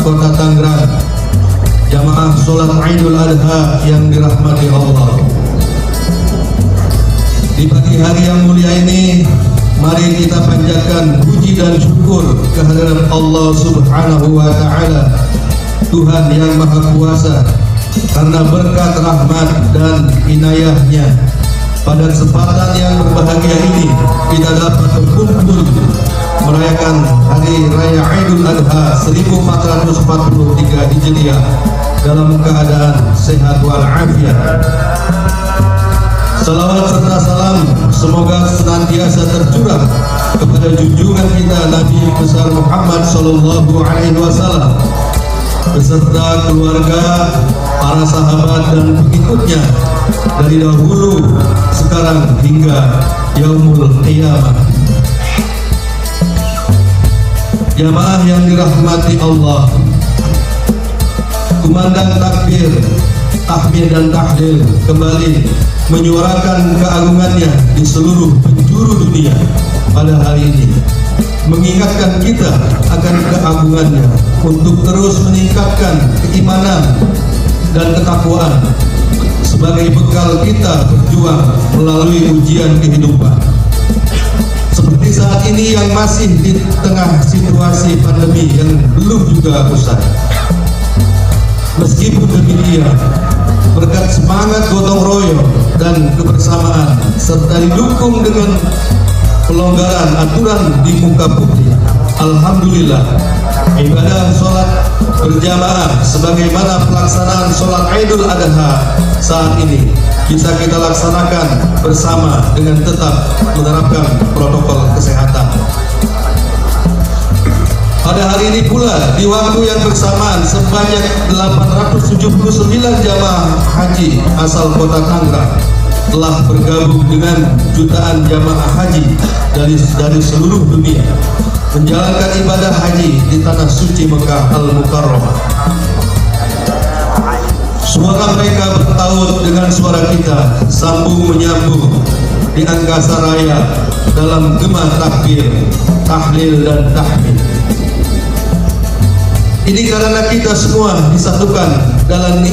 Kota Tangerang, jamaah sholat Idul Adha yang dirahmati Allah. Di pagi hari yang mulia ini, mari kita panjatkan puji dan syukur kehadirat Allah Subhanahu wa Ta'ala, Tuhan yang Maha Kuasa, karena berkat rahmat dan inayahnya pada kesempatan yang berbahagia ini kita dapat berkumpul merayakan Hari Raya Idul Adha 1443 Hijriah dalam keadaan sehat walafiat. Salawat serta salam semoga senantiasa tercurah kepada junjungan kita Nabi besar Muhammad sallallahu alaihi wasallam beserta keluarga, para sahabat dan pengikutnya dari dahulu, sekarang hingga yaumul qiyamah. Jamaah yang dirahmati Allah, kumandang takbir, tahmid dan tahlil kembali menyuarakan keagungannya di seluruh penjuru dunia pada hari ini, mengingatkan kita akan keagungannya untuk terus meningkatkan keimanan dan ketakwaan sebagai bekal kita berjuang melalui ujian kehidupan. Seperti saat ini yang masih di tengah situasi pandemi yang belum juga usai. Meskipun demikian, berkat semangat gotong royong dan kebersamaan serta didukung dengan pelonggaran aturan di muka bumi, alhamdulillah ibadah sholat berjamaah sebagaimana pelaksanaan sholat Idul Adha saat ini bisa kita laksanakan bersama dengan tetap menerapkan protokol kesehatan. Pada hari ini pula, di waktu yang bersamaan, sebanyak 879 jamaah haji asal Kota Tangerang telah bergabung dengan jutaan jamaah haji dari seluruh dunia menjalankan ibadah haji di tanah suci Mekah Al-Mukarramah. Suara mereka bertaut dengan suara kita, sambung menyambung di angkasa raya dalam gema takbir, tahlil dan tahmid. Ini karena kita semua disatukan dalam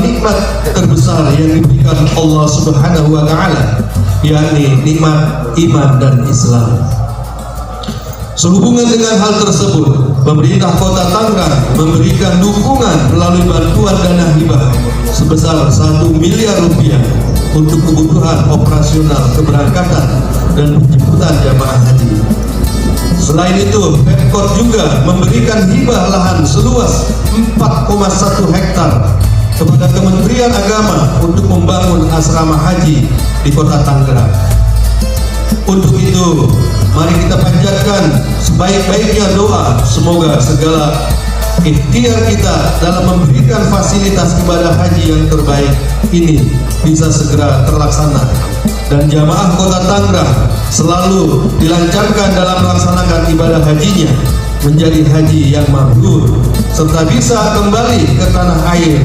nikmat terbesar yang diberikan Allah Subhanahu wa Ta'ala, yakni nikmat iman dan Islam. Sehubungan dengan hal tersebut, pemerintah Kota Tangerang memberikan dukungan melalui bantuan dana hibah sebesar 1 miliar rupiah untuk kebutuhan operasional keberangkatan dan penjemputan jamaah haji. Selain itu, Pemkot juga memberikan hibah lahan seluas 4,1 hektar kepada Kementerian Agama untuk membangun asrama haji di Kota Tangerang. Untuk itu, mari kita panjatkan sebaik-baiknya doa semoga segala ikhtiar kita dalam memberikan fasilitas ibadah haji yang terbaik ini bisa segera terlaksana dan jamaah Kota Tangerang selalu dilancarkan dalam melaksanakan ibadah hajinya menjadi haji yang mabrur serta bisa kembali ke tanah air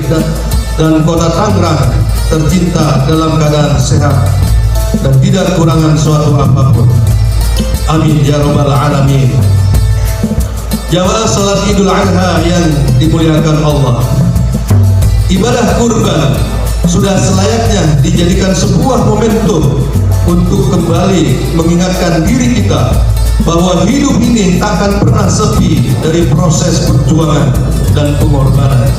dan Kota Tangerang tercinta dalam keadaan sehat dan tidak kekurangan suatu apapun. Amin ya rabbal alamin. Jamaah salat Idul Adha yang dimuliakan Allah, ibadah kurban sudah selayaknya dijadikan sebuah momentum untuk kembali mengingatkan diri kita bahwa hidup ini takkan pernah sepi dari proses perjuangan dan pengorbanan.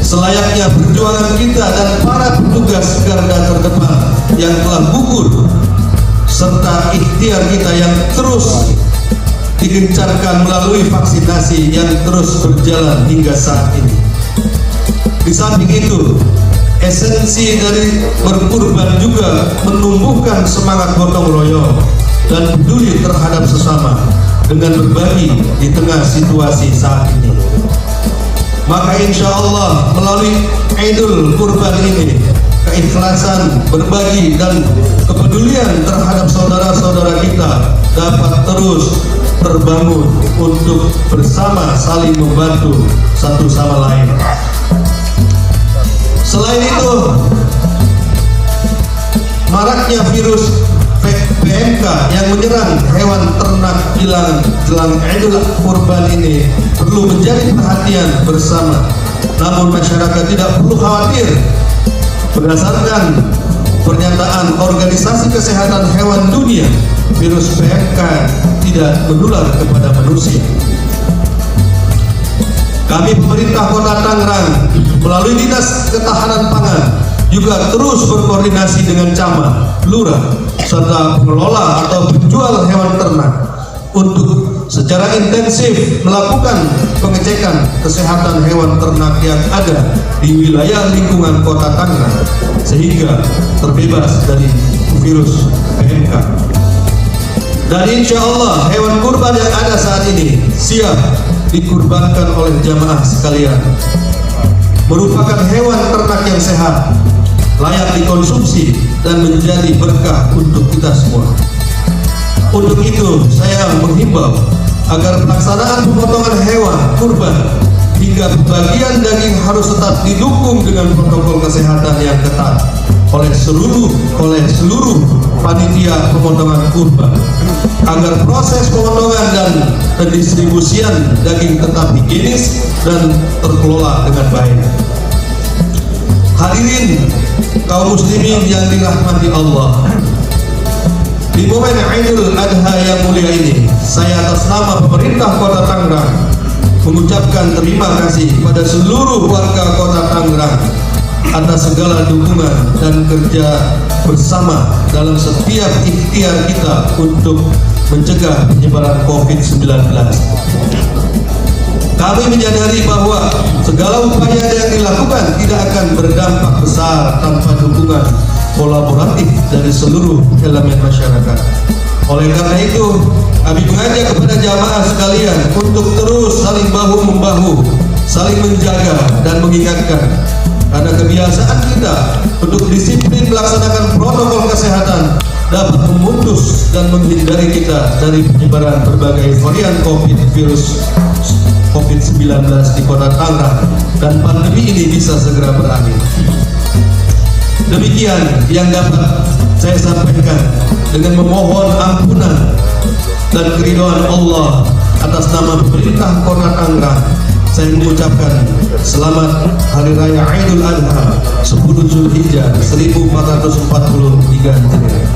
Selayaknya perjuangan kita dan para petugas garda terdepan yang telah gugur serta ikhtiar kita yang terus digencarkan melalui vaksinasi yang terus berjalan hingga saat ini. Di samping itu, esensi dari berkurban juga menumbuhkan semangat gotong royong dan peduli terhadap sesama dengan berbagi di tengah situasi saat ini. Maka insya Allah melalui Idul Kurban ini, keikhlasan berbagi dan kepedulian terhadap saudara-saudara kita dapat terus terbangun untuk bersama saling membantu satu sama lain. Selain itu, maraknya virus PMK yang menyerang hewan ternak jelang Idul Kurban ini perlu menjadi perhatian bersama. Namun masyarakat tidak perlu khawatir. Berdasarkan pernyataan Organisasi Kesehatan Hewan Dunia, virus PMK tidak menular kepada manusia. Kami pemerintah Kota Tangerang melalui Dinas Ketahanan Pangan juga terus berkoordinasi dengan camat, lurah, serta pengelola atau penjual hewan ternak untuk secara intensif melakukan pengecekan kesehatan hewan ternak yang ada di wilayah lingkungan Kota Tangerang sehingga terbebas dari virus PMK. Dan insya Allah hewan kurban yang ada saat ini siap dikurbankan oleh jamaah sekalian. Merupakan hewan ternak yang sehat, layak dikonsumsi dan menjadi berkah untuk kita semua. Untuk itu saya menghimbau agar pelaksanaan pemotongan hewan kurban hingga pembagian daging harus tetap didukung dengan protokol kesehatan yang ketat oleh seluruh panitia pemotongan kurban, agar proses pemotongan dan pendistribusian daging tetap higienis dan terkelola dengan baik. Hadirin kaum muslimin yang dirahmati Allah, di momen Idul Adha yang mulia ini, saya atas nama pemerintah Kota Tangerang mengucapkan terima kasih pada seluruh warga Kota Tangerang atas segala dukungan dan kerja bersama dalam setiap ikhtiar kita untuk mencegah penyebaran COVID-19. Kami menyadari bahwa segala upaya yang dilakukan tidak akan berdampak besar tanpa dukungan kolaboratif dari seluruh elemen masyarakat. Oleh karena itu, kami mengajak kepada jamaah sekalian untuk terus saling bahu-membahu, saling menjaga dan mengingatkan, karena kebiasaan kita untuk disiplin melaksanakan protokol kesehatan dapat memutus dan menghindari kita dari penyebaran berbagai varian virus COVID-19 di Kota Tangerang, dan pandemi ini bisa segera berakhir. Demikian yang dapat saya sampaikan dengan memohon ampunan dan keridhaan Allah atas nama pemerintah Kota Tangerang. Saya mengucapkan selamat Hari Raya Idul Adha 10 Zulhijjah 1443 Hijriah.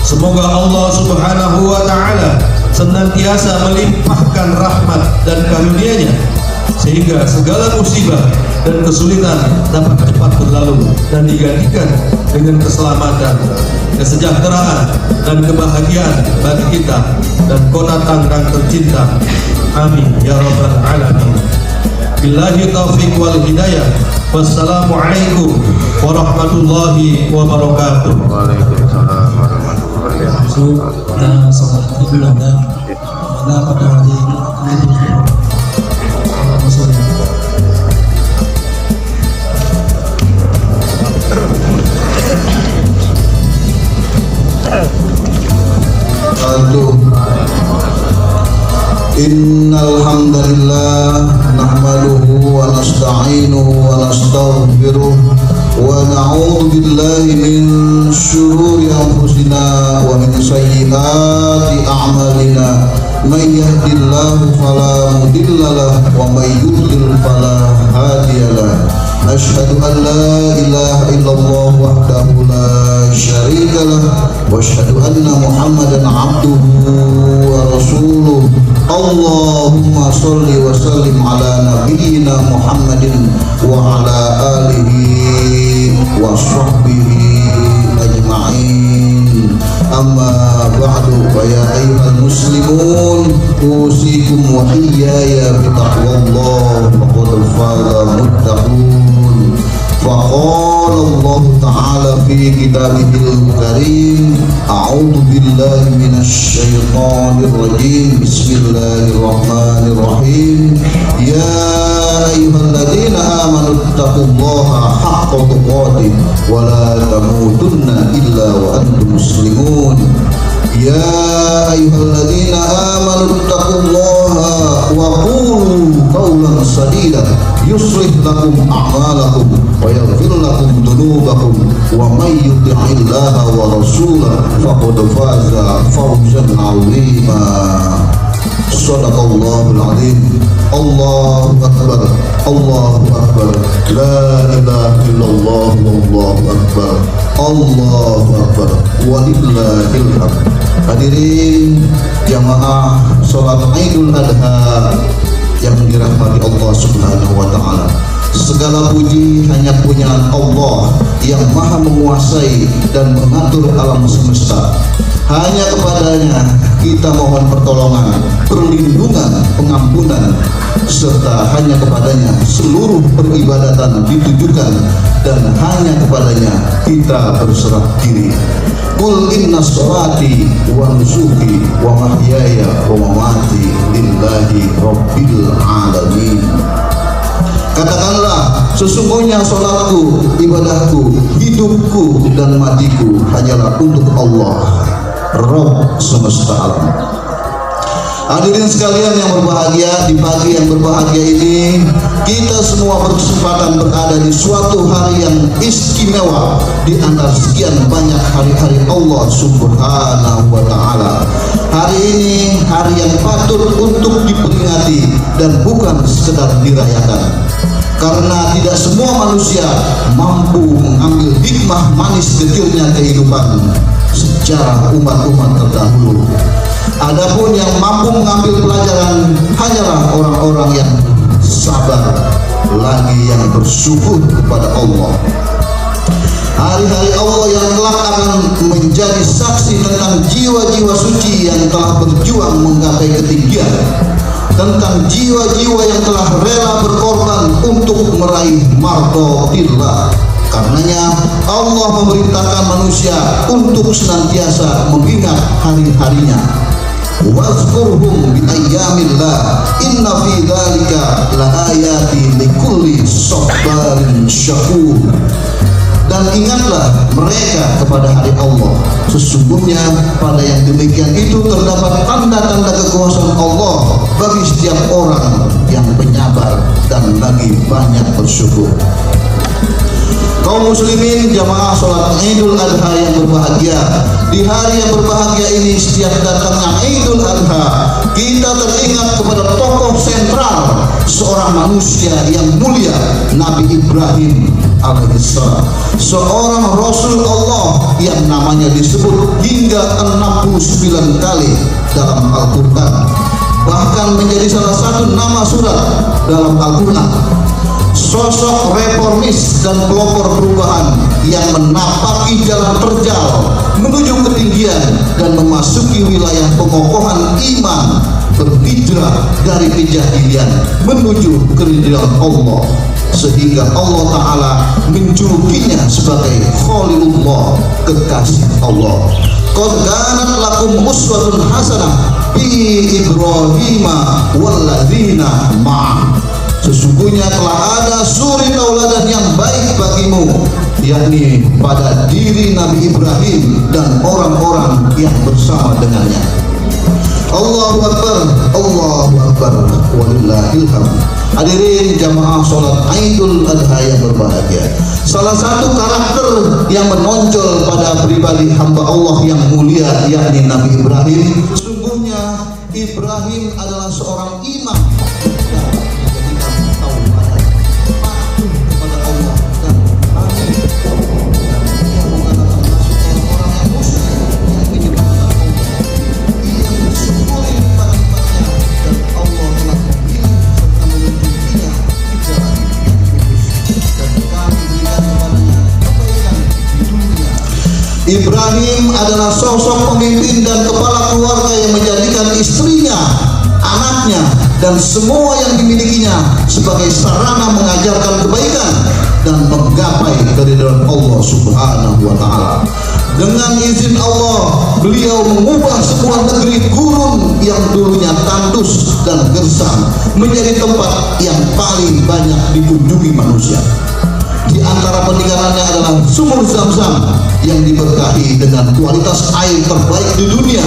Semoga Allah Subhanahu wa Ta'ala senantiasa melimpahkan rahmat dan karunia-Nya sehingga segala musibah dan kesulitan dapat cepat berlalu dan digantikan dengan keselamatan, kesejahteraan dan kebahagiaan bagi kita dan Kota Tangerang tercinta. Amin ya rabbal alamin. Billahi taufiq wal hidayah. Wassalamualaikum warahmatullahi wabarakatuh. Waalaikumsalam warahmatullahi wabarakatuh. Kita sholat Idul Adha pada hari ini. Innal hamdalillah nahmaduhu wa nasta'inuhu wa nastaghfiruh wa na'udzu billahi min shururi anfusina wa min sayyiati a'malina. May yahdihillahu fala mudilla lahu wa may yudlil fala hadiya lahu. Asyhadu an la ilaha illallah wahdahu la syarika lahu wa asyhadu anna Muhammadan abduhu wa rasuluh. Allahumma sholli wa sallim ala nabiyyina Muhammadin wa ala alihi wa sahbihi ajma'in. Amma ba'du, fa ya ayyuhal muslimun, usikum wa iyaya bi taqwallah, faqad faza muttaqun. Faqala Allah Ta'ala fi kitabihil karim, a'udzu billahi minasy syaithanir rajim. Bismillahirrahmanirrahim. Ya ayyuhalladzina amanu taqullaha haqqa tuqatih wa la tamutunna illa wa antum muslimun. Ya ayyuhalladzina amanu taqullaha wa qulu qawlan sadida yuslih lakum a'malakum wa yaghfir lakum dhunubakum wa may yuti'illaha wa rasulahu faqad faza fawzan 'azima. Shadaqallahul 'azim. Allahu akbar, Allahu akbar, la ilaha illallah, wallahu akbar, Allahu akbar, walillahil hamd. Hadirin jamaah salat Idul Adha yang dirahmati Allah Subhanahu wa taala. Segala puji hanya punya Allah yang maha menguasai dan mengatur alam semesta. Hanya kepadanya kita mohon pertolongan, perlindungan, pengampunan, serta hanya kepadanya seluruh peribadatan ditujukan dan hanya kepadanya kita berserah diri. Qul inna sholati wa nusuki wa mahyaya wa mamati lillahi rabbil alamin. Katakanlah, sesungguhnya sholatku, ibadahku, hidupku dan matiku hanyalah untuk Allah, Rabb semesta alam. Hadirin sekalian yang berbahagia, di pagi yang berbahagia ini kita semua berkesempatan berada di suatu hari yang istimewa di antara sekian banyak hari-hari Allah Subhanahu wa taala. Hari ini hari yang patut untuk diperingati dan bukan sekedar dirayakan. Karena tidak semua manusia mampu mengambil hikmah manis getirnya kehidupan sejarah umat-umat terdahulu. Adapun yang mampu mengambil pelajaran hanyalah orang-orang yang sabar, lagi yang bersyukur kepada Allah. Hari-hari Allah yang kelak akan menjadi saksi tentang jiwa-jiwa suci yang telah berjuang menggapai ketinggian, tentang jiwa-jiwa yang telah rela berkorban untuk meraih mardotillah. Karenanya Allah memerintahkan manusia untuk senantiasa mengingat hari-harinya. Wazkurhum bi ayyamillah inna fi dzalika laayatin likulli sabarin syakur. Dan ingatlah mereka kepada hari Allah. Sesungguhnya pada yang demikian itu terdapat tanda-tanda kekuasaan Allah bagi setiap orang yang penyabar dan lagi banyak bersyukur. Kaum muslimin jamaah sholat Idul Adha yang berbahagia, di hari yang berbahagia ini setiap datangnya Idul Adha kita teringat kepada tokoh sentral seorang manusia yang mulia, Nabi Ibrahim alaihissalam, seorang Rasul Allah yang namanya disebut hingga 69 kali dalam Al-Quran, bahkan menjadi salah satu nama surat dalam Al-Quran. Sosok reformis dan pelopor perubahan yang menapaki jalan terjal menuju ketinggian dan memasuki wilayah pengokohan iman, berhijrah dari kejahilian menuju keridhaan Allah, sehingga Allah Ta'ala menjulukinya sebagai Khalilullah, kekasih Allah. Qad kanat lakum uswatun hasanah fi Ibrahim walladzina ma'ah. Sesungguhnya telah ada suri tauladan yang baik bagimu, yakni pada diri Nabi Ibrahim dan orang-orang yang bersama dengannya. Allahu Akbar, Allahu Akbar, walillahil hamd. Hadirin jamaah sholat Idul Adha yang berbahagia, salah satu karakter yang menonjol pada pribadi hamba Allah yang mulia yakni Nabi Ibrahim. Sesungguhnya Ibrahim adalah seorang imam Ibrahim adalah sosok pemimpin dan kepala keluarga yang menjadikan istrinya, anaknya, dan semua yang dimilikinya sebagai sarana mengajarkan kebaikan dan menggapai keridhaan Allah Subhanahu wa Ta'ala. Dengan izin Allah, beliau mengubah sebuah negeri gurun yang dulunya tandus dan gersang menjadi tempat yang paling banyak dikunjungi manusia. Di antara peninggalannya adalah sumur Zam-Zam yang diberkahi dengan kualitas air terbaik di dunia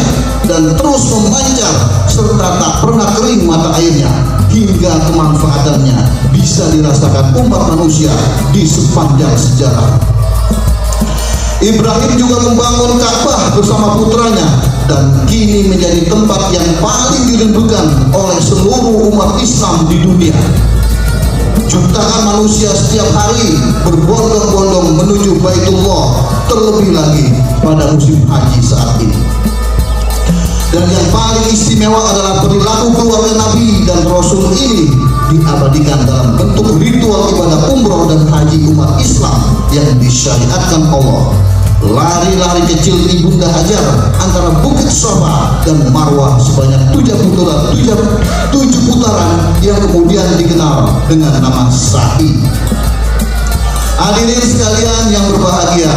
dan terus memancar serta tak pernah kering mata airnya hingga kemanfaatannya bisa bisa dirasakan umat manusia di sepanjang sejarah. Ibrahim juga membangun Ka'bah bersama putranya dan kini menjadi tempat yang paling dirindukan oleh seluruh umat Islam di dunia. Jutaan manusia setiap hari berbondong-bondong menuju Baitullah, terlebih lagi pada musim haji saat ini. Dan yang paling istimewa adalah perilaku keluarga Nabi dan Rasul ini diabadikan dalam bentuk ritual ibadah umroh dan haji umat Islam yang disyariatkan Allah. Lari-lari kecil Ibunda Hajar antara Bukit Safa dan Marwah sebanyak 7 putaran yang kemudian dikenal dengan nama Sa'i. Hadirin sekalian yang berbahagia,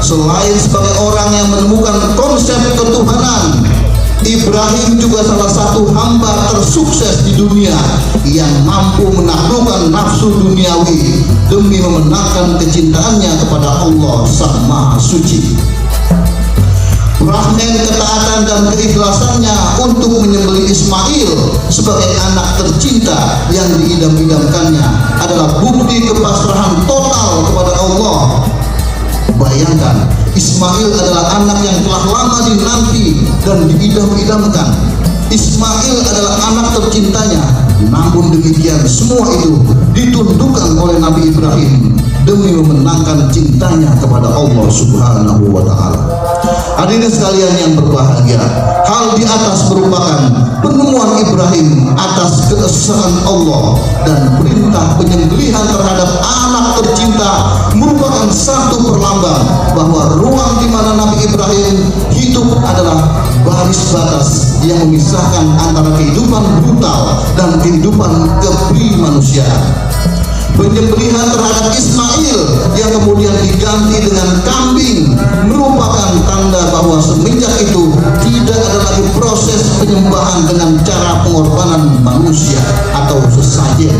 selain sebagai orang yang menemukan konsep ketuhanan, Ibrahim juga salah satu hamba tersukses di dunia yang mampu menaklukkan nafsu duniawi demi memenangkan kecintaannya kepada Allah Sang Maha Suci. Rahmen ketaatan dan keikhlasannya untuk menyembelih Ismail sebagai anak tercinta yang diidam-idamkannya adalah bukti kepasrahan total kepada Allah. Bayangkan, Ismail adalah anak yang telah lama dinanti dan diidam-idamkan. Ismail adalah anak tercintanya. Namun demikian, semua itu ditundukkan oleh Nabi Ibrahim demi memenangkan cintanya kepada Allah Subhanahu wa Ta'ala. Hadirin sekalian yang berbahagia, hal di atas merupakan penemuan Ibrahim atas keesaan Allah dan perintah penyembelihan terhadap anak tercinta merupakan satu perlambang bahwa ruang di mana Nabi Ibrahim hidup adalah baris batas yang memisahkan antara kehidupan brutal dan kehidupan kepribadian. Penyembelihan terhadap Ismail yang kemudian diganti dengan kambing merupakan tanda bahwa semenjak itu tidak ada lagi proses penyembahan dengan cara pengorbanan manusia atau sesajen.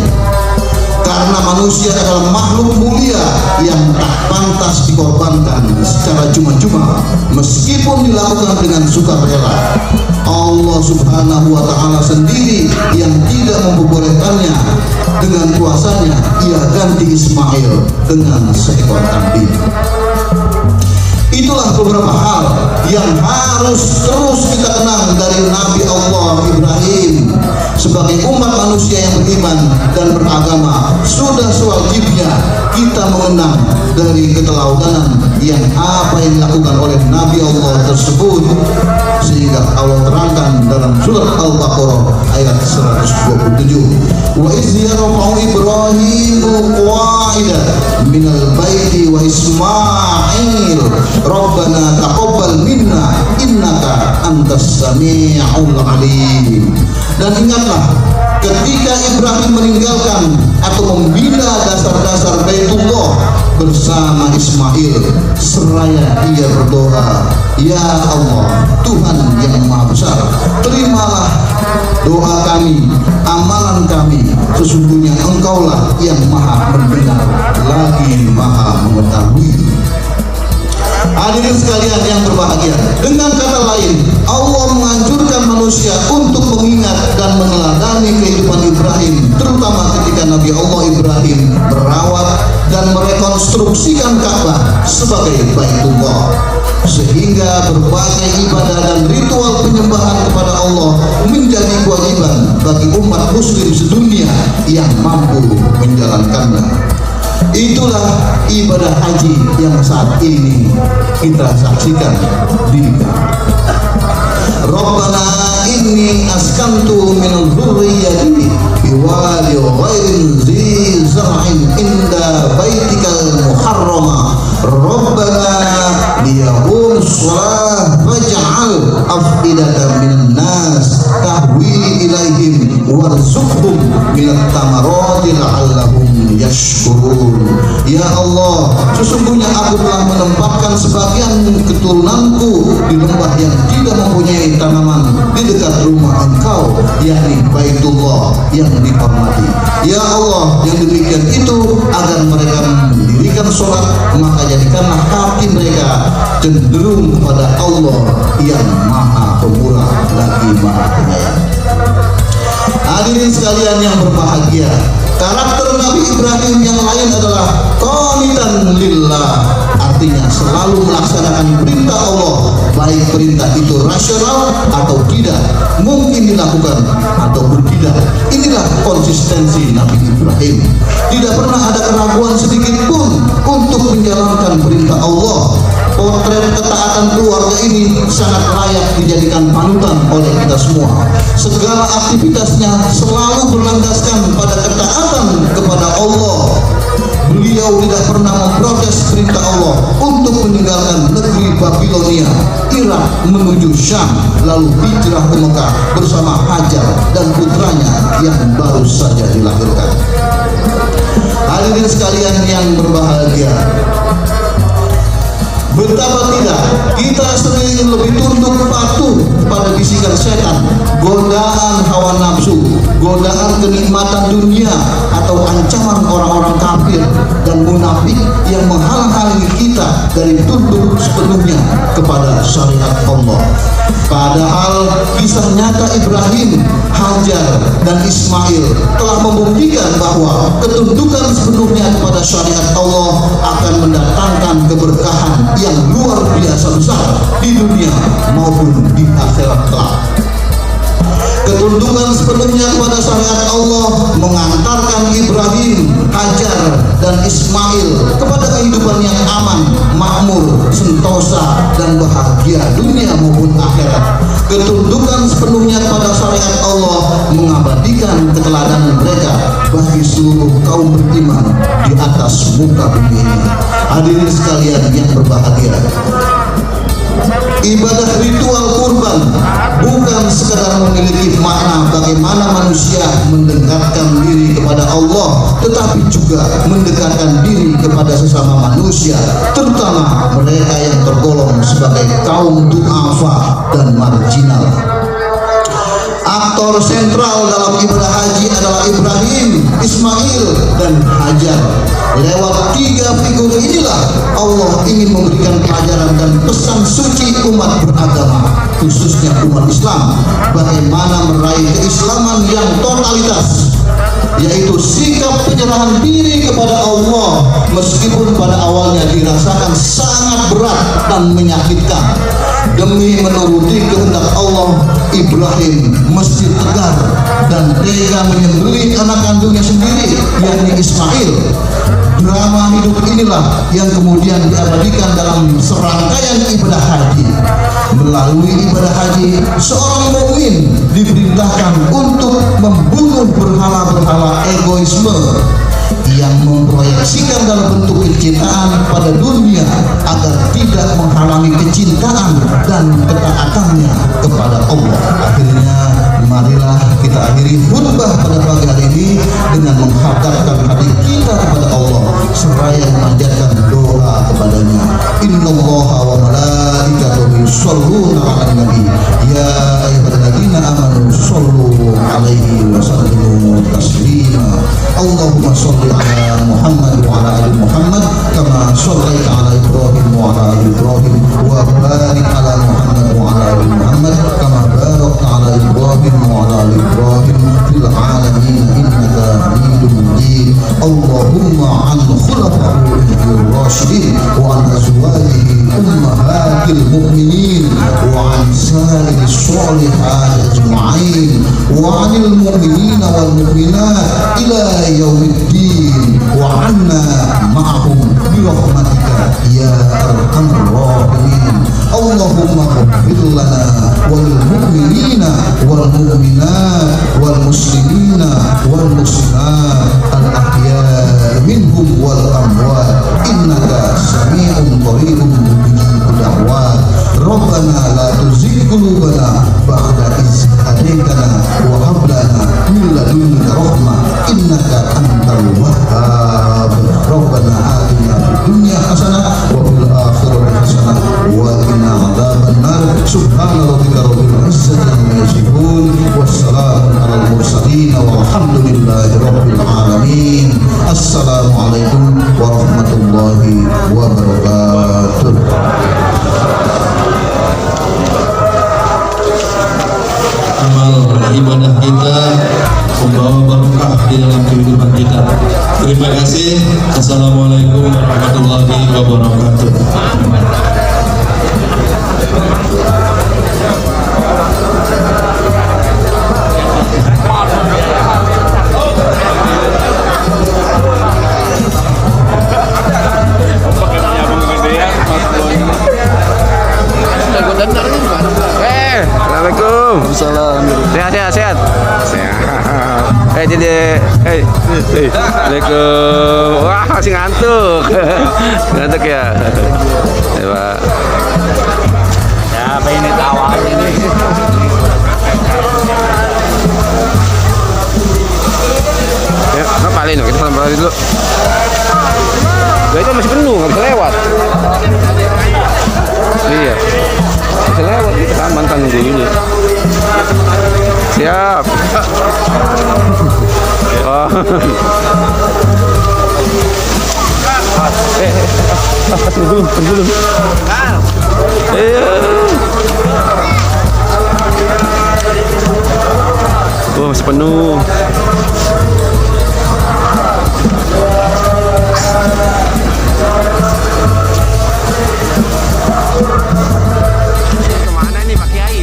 Karena manusia adalah makhluk mulia yang tak pantas dikorbankan secara cuma-cuma meskipun dilakukan dengan sukarela. Allah Subhanahu wa Ta'ala sendiri yang tidak memperbolehkannya. Dengan kuasanya ia ganti Ismail dengan seekor kambing. Itulah beberapa hal yang harus terus kita kenang dari Nabi Allah Ibrahim. Sebagai umat manusia yang beriman dan beragama, sudah sewajibnya kita mengenang dari ketelautanan yang apa yang dilakukan oleh Nabi Allah tersebut, sehingga Allah terangkan dalam surat Al-Baqarah ayat 127, wa iz yarfa'u Ibrahimu qawa'ida minal baiti wa Ismail Rabbana taqabbal minna innaka antas sami'ul alim. Dan ingatlah ketika Ibrahim meninggalkan atau membina dasar-dasar Baitullah bersama Ismail, seraya ia berdoa, ya Allah Tuhan yang Maha Besar, terimalah doa kami, amalan kami, sesungguhnya Engkaulah yang Maha mendengar lagi Maha mengetahui. Hadirin sekalian yang berbahagia, dengan kata lain, Allah menganjurkan manusia untuk mengingat dan meneladani kehidupan Ibrahim, terutama ketika Nabi Allah Ibrahim merawat dan merekonstruksikan Ka'bah sebagai Baitullah, sehingga berbagai ibadah dan ritual penyembahan kepada Allah menjadi kewajiban bagi umat muslim sedunia yang mampu menjalankannya. Itulah ibadah haji yang saat ini kita saksikan di Rabbana inni askantu minal dhurriyyati biwadi ghairin zi zar'in inda baitikal muharrama Rabbana liyaqum shalah faj'al afidatan minan nas tahwi ilaihim warzuqhum minat tamarati la'allahum yashkurun. Ya Allah, sesungguhnya aku telah menempatkan sebagian keturunanku di lembah yang tidak mempunyai tanaman di dekat rumah Engkau, yakni Baitullah yang dihormati. Ya Allah, yang demikian itu agar mereka mendirikan sholat, maka jadikanlah hati mereka cenderung kepada Allah yang Maha Pemurah lagi Maha Penyayang. Hadirin sekalian yang berbahagia, karakter Nabi Nabi Ibrahim yang lain adalah qanitan lillah, artinya selalu melaksanakan perintah Allah, baik perintah itu rasional atau tidak, mungkin dilakukan ataupun tidak. Inilah konsistensi Nabi Ibrahim. Tidak pernah ada keraguan sedikit pun untuk menjalankan perintah Allah. Potret ketaatan keluarga ini sangat layak dijadikan panutan oleh kita semua. Segala aktivitasnya selalu berlandaskan pada ketaatan kepada Allah. Beliau tidak pernah memprotes perintah Allah untuk meninggalkan negeri Babilonia, Irak menuju Syam, lalu hijrah ke Mekah bersama Hajar dan putranya yang baru saja dilahirkan. Hadirin sekalian yang berbahagia, betapa tidak kita sering lebih tunduk patuh pada bisikan setan, godaan hawa nafsu, godaan kenikmatan dunia, atau ancaman orang-orang kafir dan munafik yang menghalang-halangi kita dari tunduk sepenuhnya kepada syariat Allah. Padahal kisah nyata Ibrahim, Hajar, dan Ismail telah membuktikan bahwa ketundukan sepenuhnya kepada syariat Allah akan mendatangkan keberkahan yang luar biasa besar di dunia maupun di akhirat kelak. Ketundukan sepenuhnya kepada syariat Allah mengantarkan Ibrahim, Hajar, dan Ismail kepada kehidupan yang aman, makmur, sentosa, dan bahagia dunia maupun akhirat. Ketundukan sepenuhnya kepada syariat Allah mengabadikan keteladanan mereka bagi seluruh kaum beriman di atas muka bumi ini. Hadirin sekalian yang berbahagia, ibadah ritual kurban bukan sekadar memiliki makna bagaimana manusia mendekatkan diri kepada Allah, tetapi juga mendekatkan diri kepada sesama manusia, terutama mereka yang tergolong sebagai kaum du'afa dan marginal. Aktor sentral dalam ibadah haji adalah Ibrahim, Ismail, dan Hajar. Lewat tiga figur inilah Allah ingin memberikan pelajaran dan pesan suci umat beragama, khususnya umat Islam, bagaimana meraih keislaman yang totalitas, yaitu sikap penyerahan diri kepada Allah meskipun pada awalnya dirasakan sangat berat dan menyakitkan. Demi menuruti kehendak Allah, Ibrahim mesti tegar dan tega menyembelih anak kandungnya sendiri, yakni Ismail. Drama hidup inilah yang kemudian diabadikan dalam serangkaian ibadah haji. Melalui ibadah haji, seorang mukmin diperintahkan untuk membunuh berhala-berhala egoisme yang memproyeksikan dalam bentuk kecintaan pada dunia agar tidak menghalangi kecintaan dan ketaatannya kepada Allah. Akhirnya marilah kita akhiri khutbah pada pagi hari ini dengan menghadapkan hati kita kepada Allah seraya memanjatkan doa kepadanya. Innallaha wa malaikatahu yusholluna 'alan nabi ya ayyuhalladzina amanu shollu 'alaihi wa sallimu taslima. Allahumma sholli 'ala Muhammad wa 'ala ali Muhammad kama shallaita 'ala Ibrahim wa 'ala ali Ibrahim wa barik 'ala Muhammad wa 'ala ali Muhammad kama barakta 'ala Ibrahim wa 'ala ali Ibrahim fil 'alamin innaka Hamidum Majid. Allahumma 'an khulafa'ir rasyidin wa 'an azwajihi ummahatil mu'minin wa 'an sa'iri sholihat ajma'in wa 'anil mu'minina wal mu'minat ila yaumiddin wa 'anna ma'ahum bi rahmatika ya arhamar rahimin. Allahumma ighfir lana wal mu'minina wal mu'minat wal muslimina wal muslimat al ahya minhum wal amwat innaka sami'un qaribun mujibud da'wat. Rabbana la tuzigh qulubana ba'da idh hadaytana wa hab lana min ladunka rahmah innaka antal wahhab. Rabbana atina fid dunya hasanah wa fil akhirati hasanah wa qina adzabannar. Subhana rabbika rabbil izzati amma yasifun wassalamun alal mursalin walhamdulillahi rabbil alamin. Assalamualaikum kasih. Assalamualaikum warahmatullahi wabarakatuh. Assalamualaikum. Sehat. Sehat. Jadi, Assalamualaikum. Wah, masih ngantuk. Ngantuk ya. Ya, Pak. Ya, apa ini tawa ini? Ya, ngapalin kita sampai dulu. Gak itu masih penuh, nggak bisa lewat. Iya, bisa lewat kita aman kan nunggu dulu. Siap. Oh. Tunggu dulu. Oh, masih penuh. Kemana nih Pak Kiai?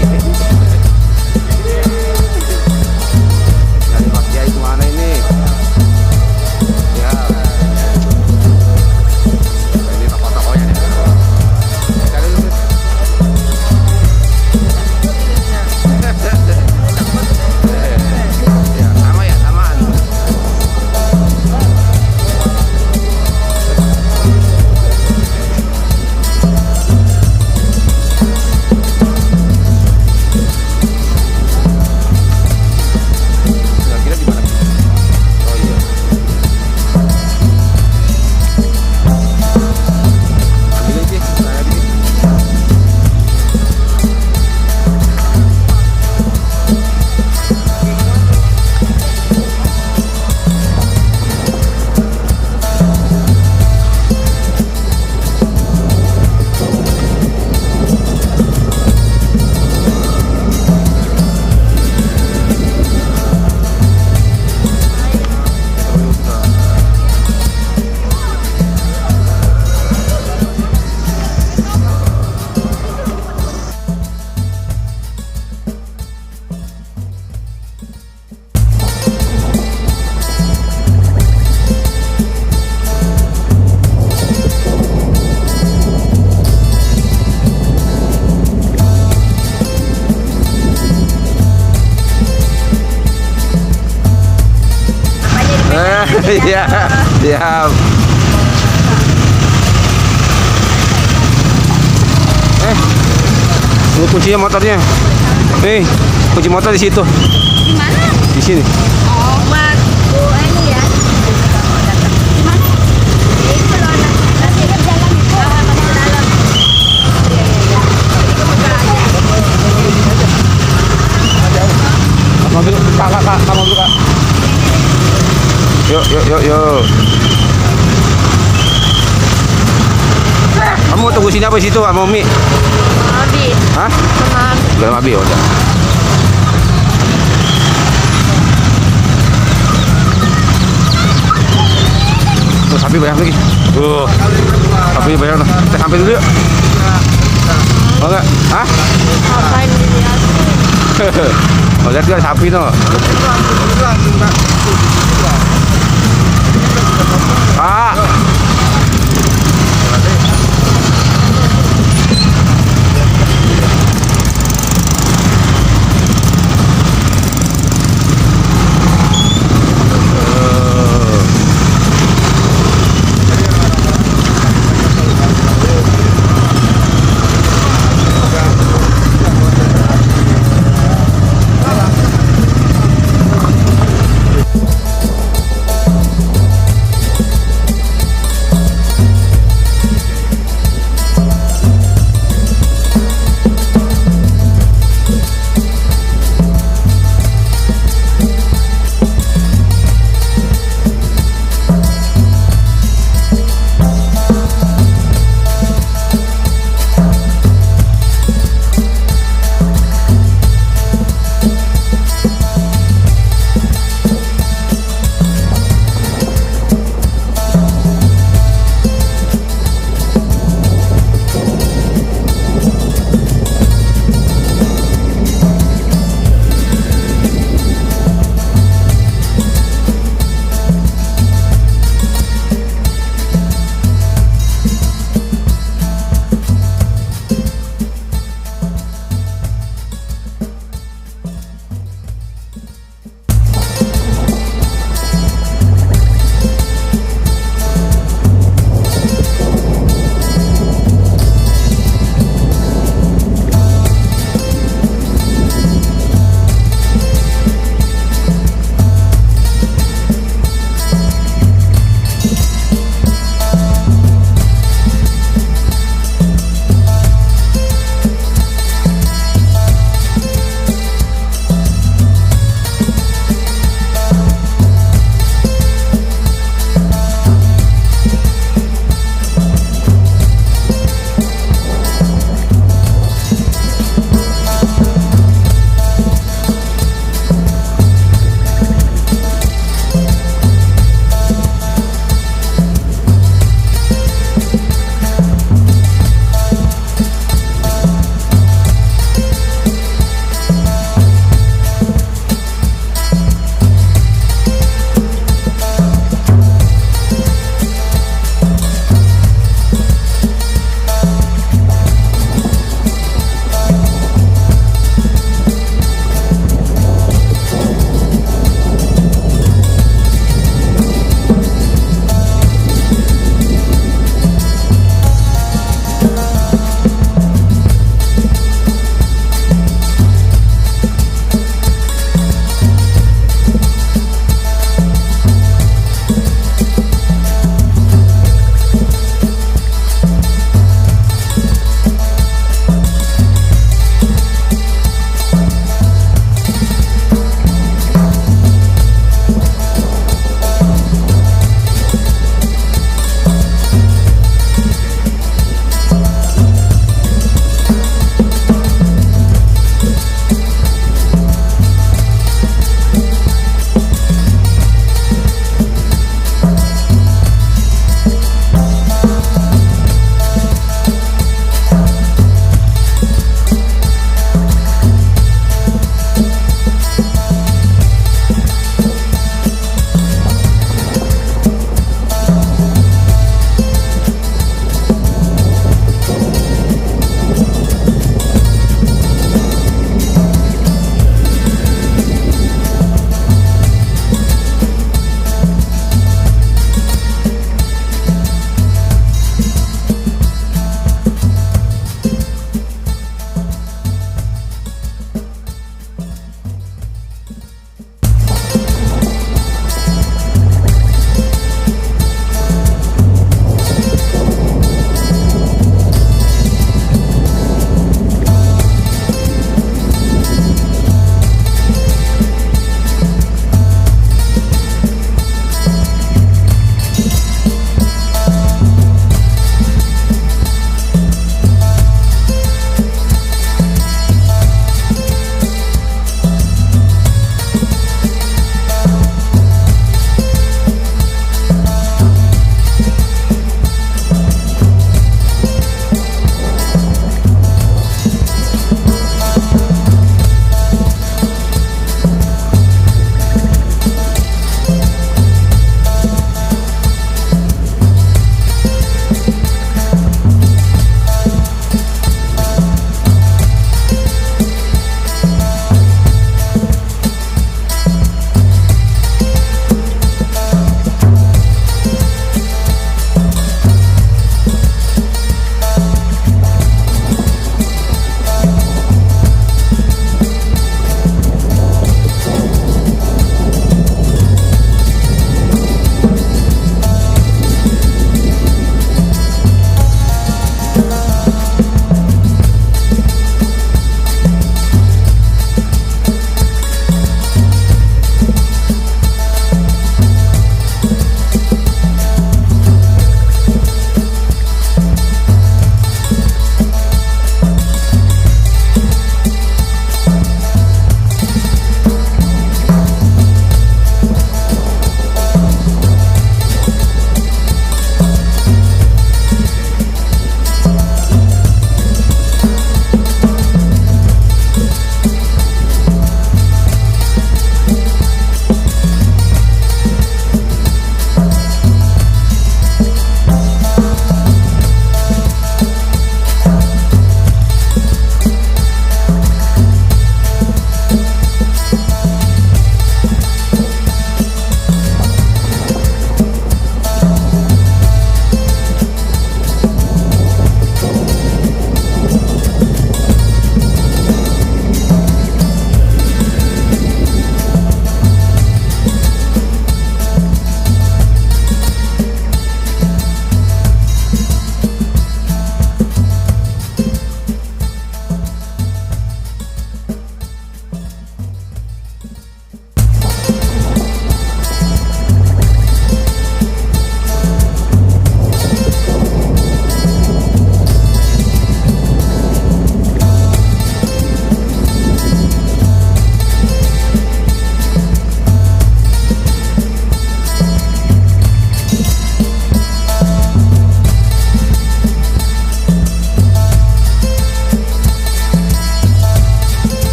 Dari Pak Kiai kemana ini? Ya. Ini toko-tokonya nih. Cari dulu. Ya, sama ya, samaan. Kira-kira di mana? Oh iya. Ambil aja, saya ambil. Iya, siap. Ini kuncinya motornya. Nih, kunci motor di situ. Di mana? Di sini. Oh, buat ini ya. Di mana? Itu loh, nanti kan jalan itu masuk ke dalam. Iya. Itu buka aja. Mobil, kak, mobil kak. Yuk. Kamu tunggu sini apa di situ sama Umi? Abi. Hah? Sama Udah sama Abi, udah. Tuh, sapi banyak lagi. Sapi banyak lah. Kita sampai dulu yuk. Mau nggak? Hah? ngapain dilihatin? Mau lihat nggak sapi no?